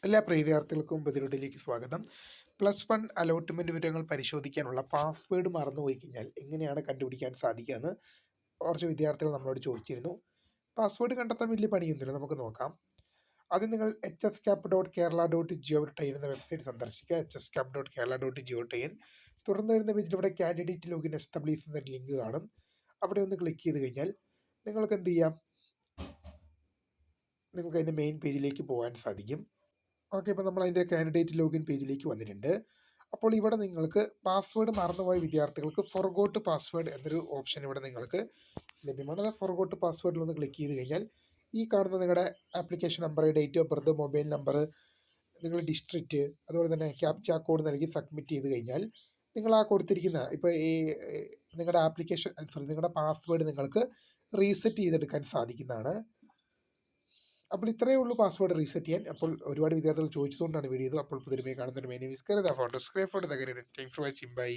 എല്ലാ പ്രിയ വിദ്യാർത്ഥികൾക്കും ബദിലുഡിലേക്ക് സ്വാഗതം. +1 അലോട്ട്മെന്റ് വിവരങ്ങൾ പരിശോധിക്കാനുള്ള പാസ്വേഡ് മറന്നുപോയി കഴിഞ്ഞാൽ എങ്ങനെയാണ് കണ്ടുപിടിക്കാൻ സാധിക്കുക എന്ന് കുറച്ച് വിദ്യാർത്ഥികൾ നമ്മളോട് ചോദിച്ചിരുന്നു. പാസ്വേഡ് കണ്ടെത്താൻ വലിയ പണിയൊന്നുമില്ല, നമുക്ക് നോക്കാം. ആദ്യം നിങ്ങൾ hscap.kerala.gov.in എന്ന വെബ്സൈറ്റ് സന്ദർശിക്കുക. hscap.kerala.gov.in. തുടർന്ന് വരുന്ന പേജിൽ ഇവിടെ കാൻഡിഡേറ്റ് ലോഗിൻ എസ്റ്റാബ്ലിഷ് എന്നൊരു ലിങ്ക് കാണും. അവിടെ ഒന്ന് ക്ലിക്ക് ചെയ്ത് കഴിഞ്ഞാൽ നിങ്ങൾക്ക് എന്ത് ചെയ്യാം, നിങ്ങൾക്ക് അതിൻ്റെ മെയിൻ പേജിലേക്ക് പോകാൻ സാധിക്കും. ഓക്കെ, ഇപ്പോൾ നമ്മൾ അതിൻ്റെ കാൻഡിഡേറ്റ് ലോഗിൻ പേജിലേക്ക് വന്നിട്ടുണ്ട്. അപ്പോൾ ഇവിടെ നിങ്ങൾക്ക് പാസ്വേഡ് മറന്നുപോയ വിദ്യാർത്ഥികൾക്ക് ഫൊർഗോട്ട് പാസ്വേഡ് എന്നൊരു ഓപ്ഷൻ ഇവിടെ നിങ്ങൾക്ക് ലഭ്യമാണ്. അത് ഫൊർഗോട്ട് പാസ്വേഡിൽ ഒന്ന് ക്ലിക്ക് ചെയ്ത് കഴിഞ്ഞാൽ ഈ കാണുന്ന നിങ്ങളുടെ application number, date of birth, mobile number, നിങ്ങൾ ഡിസ്ട്രിക്റ്റ്, അതുപോലെ തന്നെ ക്യാപ്ച കോഡ് നൽകി സബ്മിറ്റ് ചെയ്ത് കഴിഞ്ഞാൽ നിങ്ങൾ ആ കൊടുത്തിരിക്കുന്ന ഇപ്പോൾ ഈ നിങ്ങളുടെ നിങ്ങളുടെ പാസ്വേഡ് നിങ്ങൾക്ക് റീസെറ്റ് ചെയ്തെടുക്കാൻ സാധിക്കുന്നതാണ്. അപ്പോൾ ഇത്രയേ ഉള്ളൂ പാസ്വേഡ് റീസെറ്റ് ചെയ്യാൻ. അപ്പോൾ ഒരുപാട് വിദ്യാർത്ഥികൾ ചോദിച്ചതുകൊണ്ടാണ് വീഡിയോ. അപ്പോൾ പുതിയ കാണുന്നൊരു മെയിൻ ഫോട്ടോ സ്ക്രൈബ് ഫോട്ടോ താങ്ക്സ് ഫോർ വാച്ചിങ്. ബൈ.